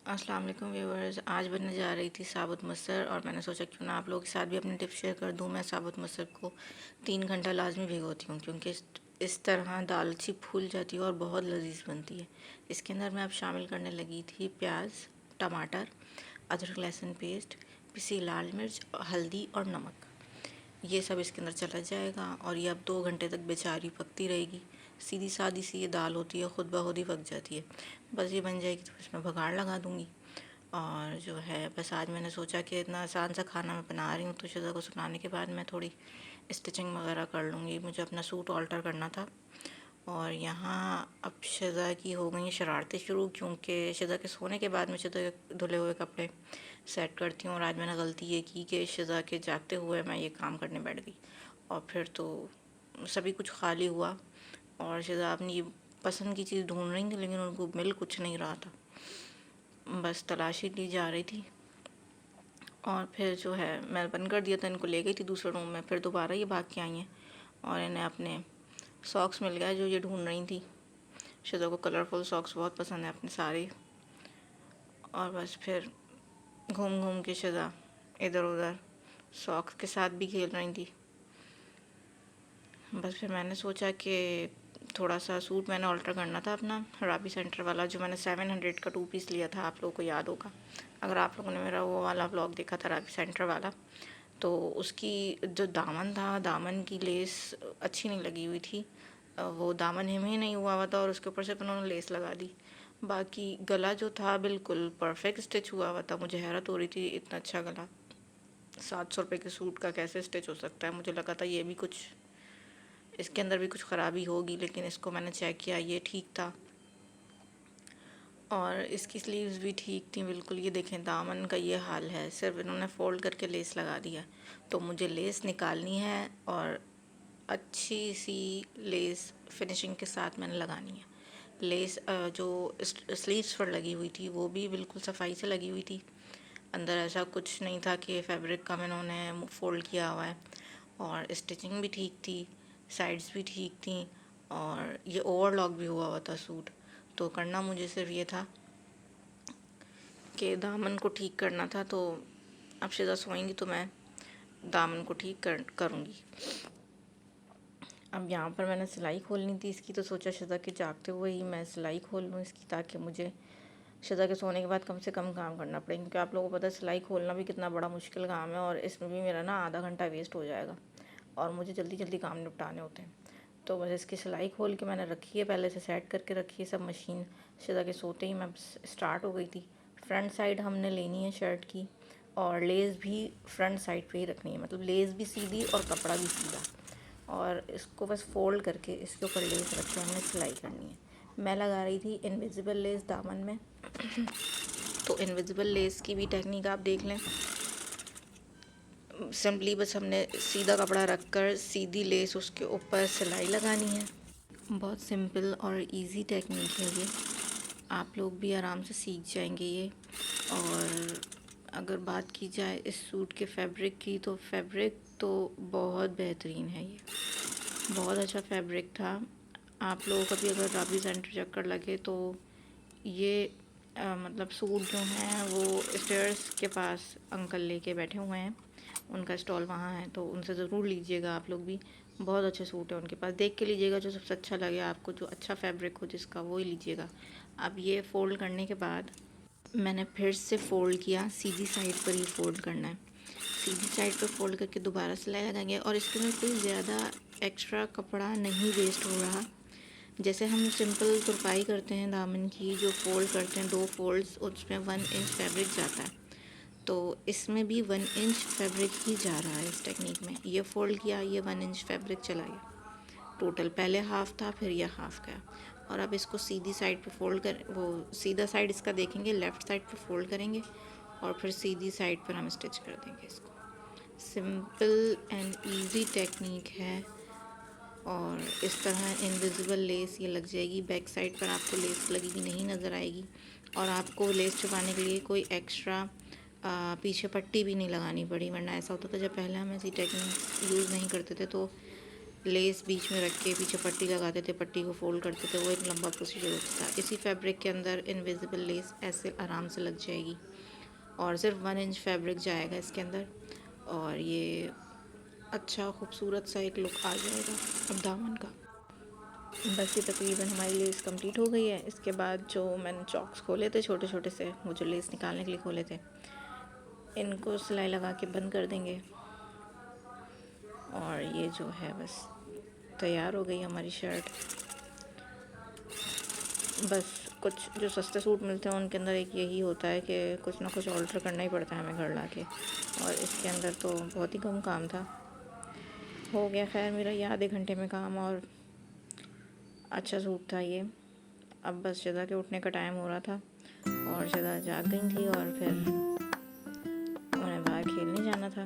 अस्सलाम वालेकुम व्यूअर्स। आज बनने जा रही थी साबुत मसर और मैंने सोचा क्यों ना आप लोगों के साथ भी अपनी टिप्स शेयर कर दूं। मैं साबुत मसर को 3 घंटा लाजमी भिगोती हूँ क्योंकि इस तरह दाल अच्छी फूल जाती है और बहुत लजीज बनती है। इसके अंदर मैं अब शामिल करने लगी थी प्याज, टमाटर, अदरक लहसुन पेस्ट, पिसी लाल मिर्च, हल्दी और नमक। ये सब इसके अंदर चला जाएगा और ये अब 2 घंटे तक बेचारी पकती रहेगी। सीधी सादी सी ये दाल होती है, खुद ब खुद ही पक जाती है। बस ये बन जाएगी तो इसमें बघाड़ लगा दूँगी। और जो है बस आज मैंने सोचा कि इतना आसान सा खाना मैं बना रही हूँ तो शिज़ा को सुनाने के बाद मैं थोड़ी स्टिचिंग वगैरह कर लूँगी। मुझे अपना सूट ऑल्टर करना था और यहाँ अब शिज़ा की हो गई शरारतें शुरू, क्योंकि शिज़ा के सोने के बाद मैं शिज़ा के धुले हुए कपड़े सेट करती हूँ। और आज मैंने गलती ये की कि शिज़ा के जागते हुए मैं ये काम करने बैठ गई और फिर तो सभी कुछ खाली हुआ और शिज़ा अपनी पसंद की चीज़ ढूंढ रही थी लेकिन उनको मिल कुछ नहीं रहा था। बस तलाशी ली जा रही थी और फिर जो है मैं बंद कर दिया था, इनको ले गई थी दूसरे रूम में। फिर दोबारा ये भाग के आई हैं और इन्हें अपने सॉक्स मिल गया जो ये ढूंढ रही थी। शिज़ा को कलरफुल सॉक्स बहुत पसंद है अपने सारे। और बस फिर घूम घूम के शिज़ा इधर उधर सॉक्स के साथ भी खेल रही थी। बस फिर मैंने सोचा कि थोड़ा सा सूट मैंने ऑल्टर करना था अपना राबी सेंटर वाला, जो मैंने 700 का 2 पीस लिया था। आप लोगों को याद होगा अगर आप लोगों ने मेरा वो वाला व्लॉग देखा था राबी सेंटर वाला। तो उसकी जो दामन था, दामन की लेस अच्छी नहीं लगी हुई थी। वो दामन हिम ही नहीं हुआ था और उसके ऊपर से उन्होंने लेस लगा दी। बाकी गला जो था बिल्कुल परफेक्ट स्टिच हुआ हुआ था। मुझे हैरत हो रही थी इतना अच्छा गला 700 रुपये के सूट का कैसे स्टिच हो सकता है। मुझे लगा था ये भी कुछ, इसके अंदर भी कुछ ख़राबी होगी, लेकिन इसको मैंने चेक किया, ये ठीक था। और इसकी स्लीव्स भी ठीक थी बिल्कुल। ये देखें दामन का ये हाल है, सिर्फ इन्होंने फ़ोल्ड करके लेस लगा दिया। तो मुझे लेस निकालनी है और अच्छी सी लेस फिनिशिंग के साथ मैंने लगानी है। लेस जो स्लीव्स पर लगी हुई थी वो भी बिल्कुल सफाई से लगी हुई थी। अंदर ऐसा कुछ नहीं था कि फैब्रिक का इन्होंने फ़ोल्ड किया हुआ है। और स्टिचिंग भी ठीक थी, साइड्स भी ठीक थी और ये ओवरलॉक भी हुआ हुआ था सूट। तो करना मुझे सिर्फ ये था कि दामन को ठीक करना था। तो अब शिज़ा सोएंगी तो मैं दामन को ठीक करूँगी। अब यहाँ पर मैंने सिलाई खोलनी थी इसकी, तो सोचा शिज़ा के जागते हुए ही मैं सिलाई खोल लूँ इसकी, ताकि मुझे शिज़ा के सोने के बाद कम से कम काम करना पड़े। क्योंकि आप लोगों को पता है सिलाई खोलना भी कितना बड़ा मुश्किल काम है और इसमें भी मेरा ना आधा घंटा वेस्ट हो जाएगा और मुझे जल्दी जल्दी काम निपटाने होते हैं। तो बस इसकी सिलाई खोल के मैंने रखी है, पहले से सेट करके रखी है सब मशीन। शिज़ा के सोते ही मैं स्टार्ट हो गई थी। फ्रंट साइड हमने लेनी है शर्ट की और लेस भी फ्रंट साइड पे ही रखनी है, मतलब लेस भी सीधी और कपड़ा भी सीधा। और इसको बस फोल्ड करके इसके ऊपर लेस रख के हमने सिलाई करनी है। मैं लगा रही थी इनविजिबल लेस दामन में तो इनविजिबल लेस की भी टेक्निक आप देख लें। सिंपली बस हमने सीधा कपड़ा रख कर सीधी लेस उसके ऊपर सिलाई लगानी है। बहुत सिंपल और इजी टेक्निक है ये, आप लोग भी आराम से सीख जाएंगे ये। और अगर बात की जाए इस सूट के फैब्रिक की, तो फैब्रिक तो बहुत बेहतरीन है, ये बहुत अच्छा फैब्रिक था। आप लोगों का भी अगर राबी सेंटर चक्कर लगे तो ये मतलब सूट जो हैं वो स्टेयर्स के पास अंकल लेके बैठे हुए हैं, उनका स्टॉल वहाँ है, तो उनसे ज़रूर लीजिएगा आप लोग भी। बहुत अच्छे सूट है उनके पास, देख के लीजिएगा जो सबसे अच्छा लगे आपको, जो अच्छा फैब्रिक हो जिसका, वो ही लीजिएगा। अब ये फ़ोल्ड करने के बाद मैंने फिर से फ़ोल्ड किया, सीधी साइड पर ही फ़ोल्ड करना है। सीधी साइड पर फ़ोल्ड करके दोबारा सिलाई लगाएंगे और इसके अंदर कोई ज़्यादा एक्स्ट्रा कपड़ा नहीं वेस्ट हो रहा। जैसे हम सिंपल तुरपाई करते हैं दामन की, जो फ़ोल्ड करते हैं 2 फोल्ड्स, उसमें 1 इंच फैब्रिक जाता है। तो इसमें भी 1 इंच फैब्रिक ही जा रहा है इस टेक्निक में। ये फ़ोल्ड किया, ये 1 इंच फैब्रिक चला गया टोटल। पहले हाफ़ था फिर ये हाफ़ गया। और अब इसको सीधी साइड पे फ़ोल्ड कर, वो सीधा साइड इसका देखेंगे, लेफ़्ट साइड पे फ़ोल्ड करेंगे और फिर सीधी साइड पर हम स्टिच कर देंगे इसको। सिंपल एंड इजी टेक्निक है और इस तरह इनविजिबल लेस ये लग जाएगी। बैक साइड पर आपको लेस लगी हुई नहीं नज़र आएगी और आपको लेस छुपाने के लिए कोई एक्स्ट्रा पीछे पट्टी भी नहीं लगानी पड़ी। वरना ऐसा होता था जब पहले हम ऐसी टेक्निक यूज़ नहीं करते थे तो लेस बीच में रख के पीछे पट्टी लगाते थे, पट्टी को फोल्ड करते थे, वो एक लंबा प्रोसीजर होता था। इसी फैब्रिक के अंदर इनविजिबल लेस ऐसे आराम से लग जाएगी और सिर्फ 1 इंच फैब्रिक जाएगा इसके अंदर और ये अच्छा खूबसूरत सा एक लुक आ जाएगा अब दामन का। बस ये तकरीबन हमारी लेस कंप्लीट हो गई है। इसके बाद जो मैंने चॉक्स खोले थे छोटे छोटे से, वो जो लेस निकालने के लिए खोले थे, इनको सिलाई लगा के बंद कर देंगे और ये जो है बस तैयार हो गई हमारी शर्ट। बस कुछ जो सस्ते सूट मिलते हैं उनके अंदर एक यही होता है कि कुछ ना कुछ ऑल्टर करना ही पड़ता है हमें घर लाके, और इसके अंदर तो बहुत ही कम काम था, हो गया खैर मेरा ये आधे घंटे में काम, और अच्छा सूट था ये। अब बस शिदा के उठने का टाइम हो रहा था और शिदा जाग गई थी और फिर उन्हें बाहर खेलने जाना था।